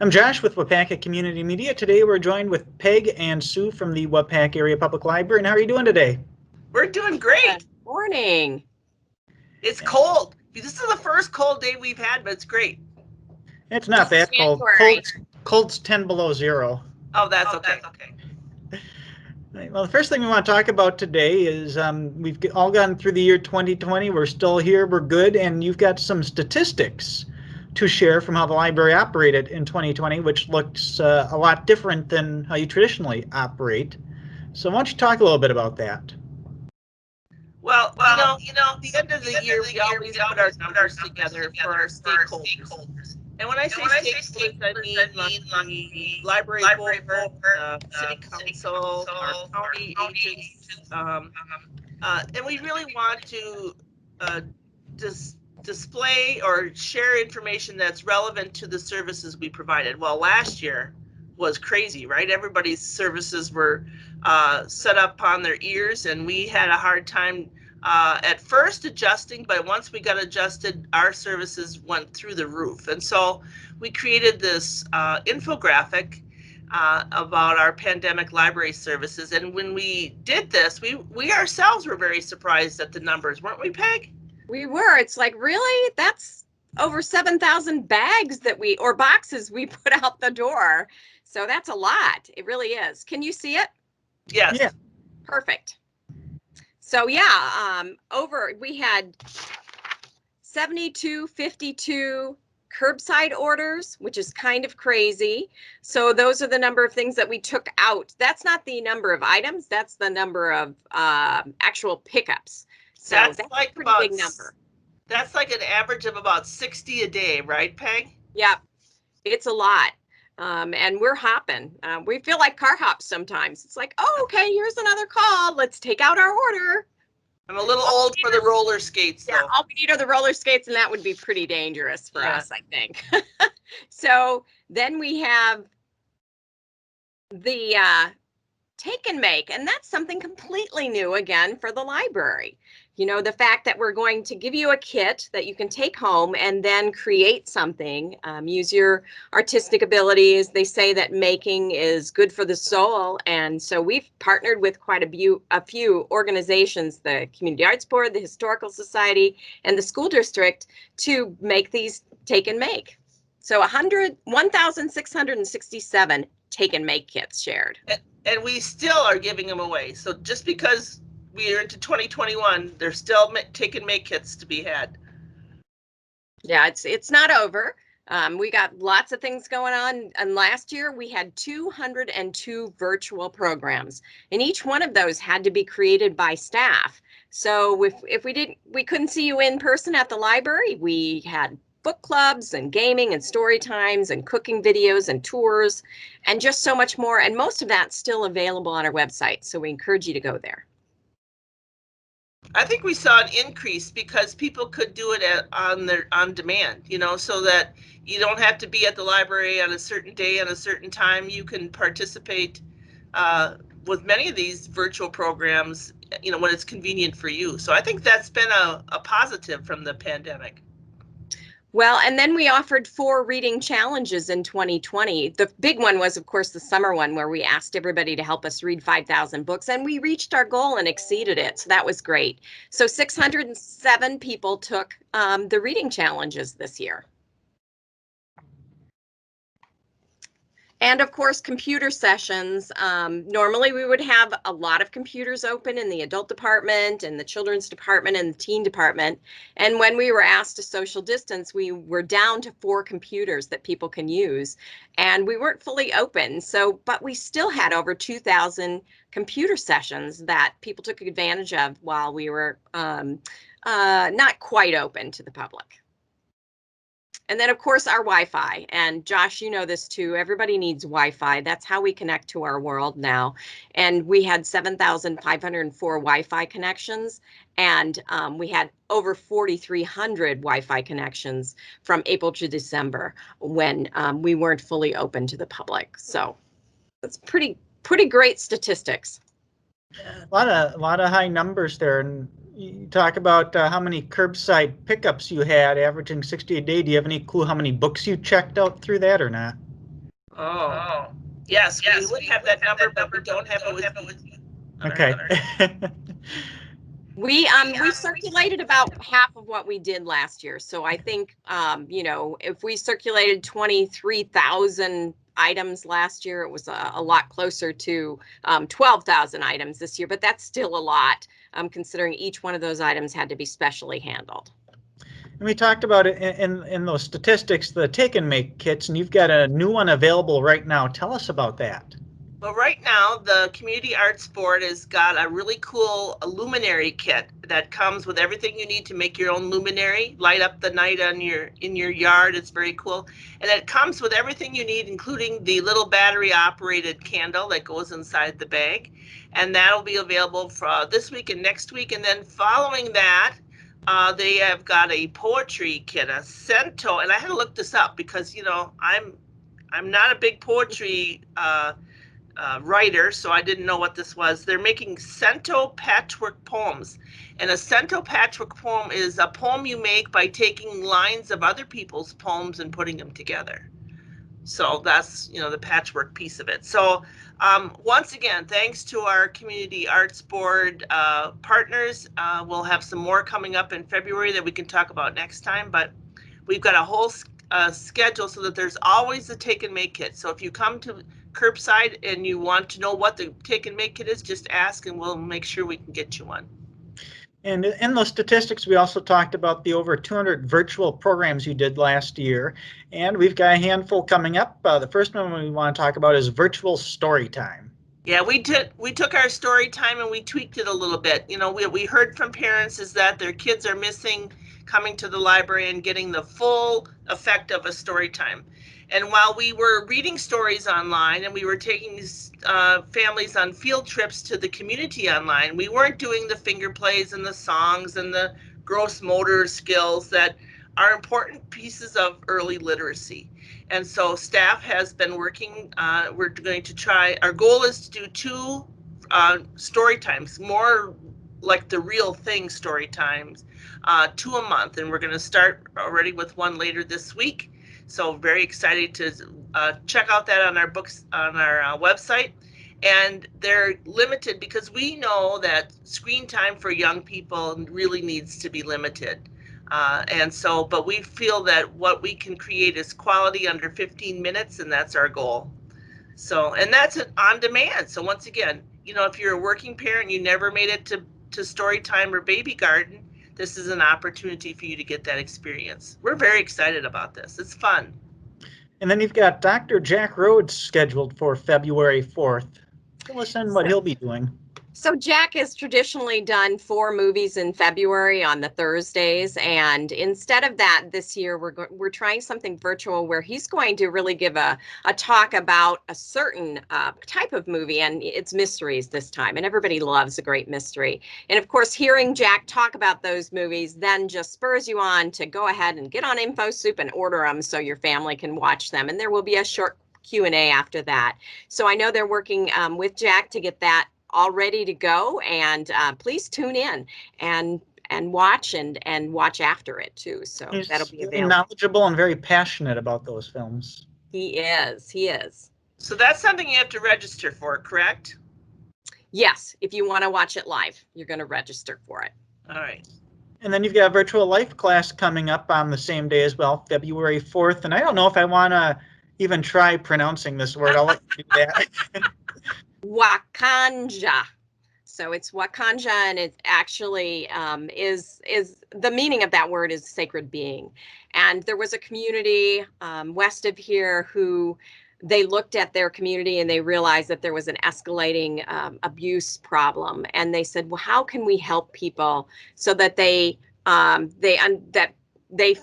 I'm Josh with Waupaca Community Media. Today we're joined with Peg and Sue from the Waupaca Area Public Library. And how are you doing today? We're doing great. Good morning. It's cold. This is the first cold day we've had, but it's great. It's not that cold. Cold's 10 below zero. Oh, that's okay. Right, well, the first thing we want to talk about today is we've all gone through the year 2020. We're still here. We're good. And you've got some statistics to share from how the library operated in 2020, which looks a lot different than how you traditionally operate. So why don't you talk a little bit about that? Well, at the end of the year, we always put our numbers together for our stakeholders. And when I say stakeholders, I mean like the library board, city council, our county agents, and we really want to display or share information that's relevant to the services we provided. Well, last year was crazy, right? Everybody's services were set up on their ears, and we had a hard time at first adjusting, but once we got adjusted, our services went through the roof. And so we created this infographic about our pandemic library services. And when we did this, we ourselves were very surprised at the numbers, weren't we, Peg? We were. It's like, really? That's over 7,000 bags or boxes we put out the door. So that's a lot. It really is. Can you see it? Yes. Yeah. Perfect. So yeah, we had 7252 curbside orders, which is kind of crazy. So those are the number of things that we took out. That's not the number of items. That's the number of actual pickups. So that's like a pretty big number. That's like an average of about 60 a day, right, Peg? Yep. It's a lot. And we're hopping. We feel like car hops sometimes. It's like, oh, okay, here's another call. Let's take out our order. I'm a little old for the roller skates, though. Yeah, all we need are the roller skates, and that would be pretty dangerous for us, I think. So then we have the take and make, and that's something completely new again for the library. You know, the fact that we're going to give you a kit that you can take home and then create something, use your artistic abilities. They say that making is good for the soul, and so we've partnered with quite a few organizations, the Community Arts Board, the Historical Society, and the school district to make these take and make. So 1,667 take and make kits shared. And we still are giving them away. So just because we are into 2021, there's still take and make kits to be had. Yeah, it's not over. We got lots of things going on. And last year we had 202 virtual programs, and each one of those had to be created by staff. So if we couldn't see you in person at the library, we had book clubs and gaming and story times and cooking videos and tours and just so much more. And most of that's still available on our website. So we encourage you to go there. I think we saw an increase because people could do it on demand, so that you don't have to be at the library on a certain day and a certain time. You can participate with many of these virtual programs, when it's convenient for you. So I think that's been a positive from the pandemic. Well, and then we offered 4 reading challenges in 2020. The big one was, of course, the summer one where we asked everybody to help us read 5,000 books, and we reached our goal and exceeded it. So that was great. So 607 people took the reading challenges this year. And of course, computer sessions. Normally we would have a lot of computers open in the adult department and the children's department and the teen department. And when we were asked to social distance, we were down to 4 computers that people can use. And we weren't fully open. But we still had over 2,000 computer sessions that people took advantage of while we were not quite open to the public. And then, of course, our Wi-Fi. And Josh, you know this too. Everybody needs Wi-Fi. That's how we connect to our world now. And we had 7,504 Wi-Fi connections. And we had over 4,300 Wi-Fi connections from April to December when we weren't fully open to the public. So that's pretty great statistics. A lot of high numbers there. And you talk about how many curbside pickups you had, averaging 60 a day. Do you have any clue how many books you checked out through that or not? Oh, yes, we would have that number, but we don't have it with you. Okay. We circulated about half of what we did last year. So I think you know, if we circulated 23,000 items last year, it was a lot closer to 12,000 items this year, but that's still a lot, considering each one of those items had to be specially handled. And we talked about it in those statistics, the take and make kits, and you've got a new one available right now. Tell us about that. Well, right now, the Community Arts Board has got a really cool Luminary Kit that comes with everything you need to make your own luminary, light up the night in your yard. It's very cool. And it comes with everything you need, including the little battery-operated candle that goes inside the bag. And that'll be available for this week and next week. And then following that, they have got a poetry kit, a cento. And I had to look this up because, you know, I'm not a big poetry writer, so I didn't know what this was. They're making cento patchwork poems. And a cento patchwork poem is a poem you make by taking lines of other people's poems and putting them together. So that's, you know, the patchwork piece of it. So once again, thanks to our Community Arts Board partners. We'll have some more coming up in February that we can talk about next time, but we've got a whole schedule so that there's always a take and make kit. So if you come to Curbside and you want to know what the take and make kit is, just ask and we'll make sure we can get you one. And in those statistics, we also talked about the over 200 virtual programs you did last year, and we've got a handful coming up. The first one we want to talk about is virtual story time. Yeah, we took our story time and we tweaked it a little bit. You know, we heard from parents is that their kids are missing coming to the library and getting the full effect of a story time. And while we were reading stories online and we were taking these families on field trips to the community online, we weren't doing the finger plays and the songs and the gross motor skills that are important pieces of early literacy. And so staff has been working, we're going to try, our goal is to do 2 story times, more like the real thing story times, 2 a month. And we're going to start already with one later this week. So very excited to check out that on our books, on our website. And they're limited because we know that screen time for young people really needs to be limited. And so, but we feel that what we can create is quality under 15 minutes, and that's our goal. So, and that's on demand. So once again, you know, if you're a working parent, you never made it to story time or baby garden, this is an opportunity for you to get that experience. We're very excited about this. It's fun. And then you've got Dr. Jack Rhodes scheduled for February 4th. Fill us in what he'll be doing. So Jack has traditionally done 4 movies in February on the Thursdays, and instead of that, this year we're trying something virtual where he's going to really give a talk about a certain type of movie, and it's mysteries this time, and everybody loves a great mystery. And of course, hearing Jack talk about those movies then just spurs you on to go ahead and get on InfoSoup and order them so your family can watch them, and there will be a short Q&A after that. So I know they're working with Jack to get that all ready to go, and please tune in and watch and watch after it too. So He's that'll be very available. knowledgeable and very passionate about those films. He is. So that's something you have to register for, correct? Yes, if you want to watch it live, you're going to register for it. All right. And then you've got a virtual life class coming up on the same day as well, February 4th. And I don't know if I want to even try pronouncing this word. I'll let you do that. Wakanja. So it's Wakanja, and it actually is the meaning of that word is sacred being. And there was a community west of here who they looked at their community and they realized that there was an escalating abuse problem. And they said, well, how can we help people so that they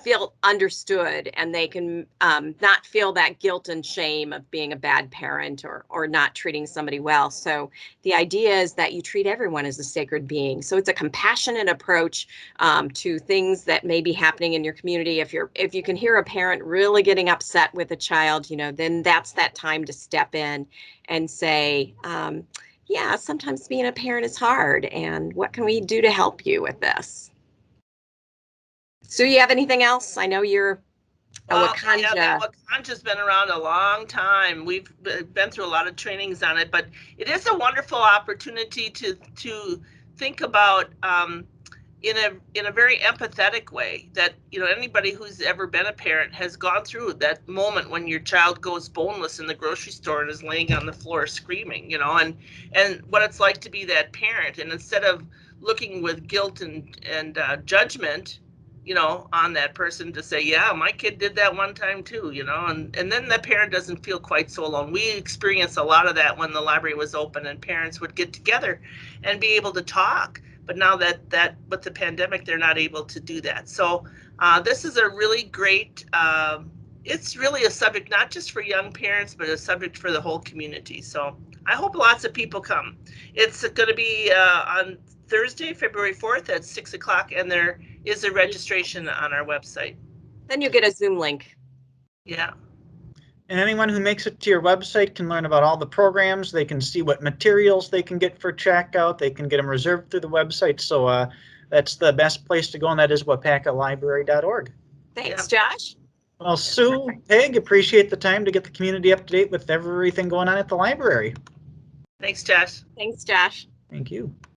feel understood and they can not feel that guilt and shame of being a bad parent or not treating somebody well. So the idea is that you treat everyone as a sacred being. So it's a compassionate approach to things that may be happening in your community. If you can hear a parent really getting upset with a child, you know, then that's that time to step in and say, yeah, sometimes being a parent is hard, and what can we do to help you with this? So you have anything else? I know you're Wakanja. Yeah, Wakanja's been around a long time. We've been through a lot of trainings on it, but it is a wonderful opportunity to think about in a very empathetic way that, you know, anybody who's ever been a parent has gone through that moment when your child goes boneless in the grocery store and is laying on the floor screaming, you know, and what it's like to be that parent. And instead of looking with guilt and judgment, you know, on that person, to say, yeah, my kid did that one time too, you know, and then the parent doesn't feel quite so alone. We experienced a lot of that when the library was open and parents would get together and be able to talk. But now that with the pandemic, they're not able to do that. So this is a really great, it's really a subject, not just for young parents, but a subject for the whole community. So I hope lots of people come. It's going to be on Thursday, February 4th at 6 o'clock, and there is a registration on our website. Then you get a Zoom link. Yeah. And anyone who makes it to your website can learn about all the programs. They can see what materials they can get for checkout. They can get them reserved through the website. So that's the best place to go, and that is waupacalibrary.org. Thanks, Yeah. Josh. Well, Sue, Peg, appreciate the time to get the community up to date with everything going on at the library. Thanks, Josh. Thanks, Josh. Thank you.